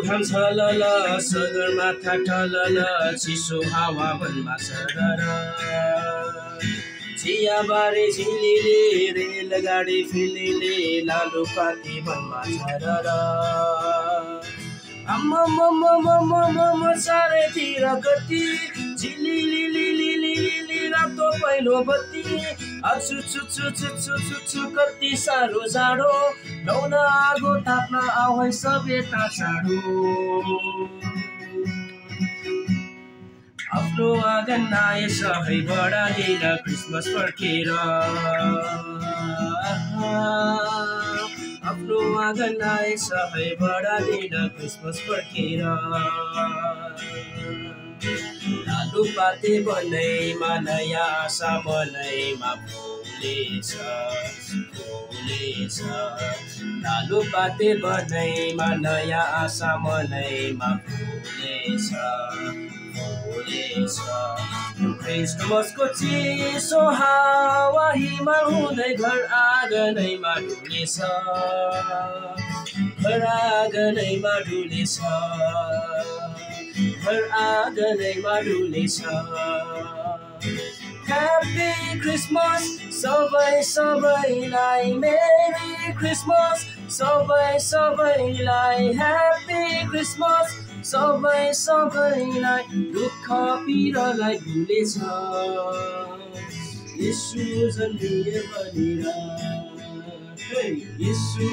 घाम छलल सगरमाथा टलल चिसो हावा वनमा सरर चियाबारी झिलिले रेलगाडी फिलिले लालुपाते वनमा झरर आम्ममममममम चारैतिर गति झिलिलिलिलिलिलि रातो पहिलो बत्ती अचुचुचुचुचुचुचु कति साह्रो जाडो लाउन आगो ताप्न आऊ है सबैता चाँडो आफ्नो आँगन आए सबै बढालिन क्रिसमस फर्केर आफ्नो आँगन आए सबै बढालिन क्रिसमस फर्केर लालुपाते बनैमा नयाँ आशा मनैमा फुलेछ लालुपाते बनैमा नयाँ आशा मनैमा फुलेछ क्रिसमसको चिसो हावा हिमाल हुँदै घर आँगनैमा डुलेछ घर आँगनैमा डुलेछ घर आँगनैमा डुलेछ ह्याप्पी क्रिसमस सबै सबैलाई मेरी क्रिसमस सबै सबैलाई ह्याप्पी क्रिसमस सबै सबैलाई दुःख पीडालाई भुलेछ येशू जन्मिए भनेर येशू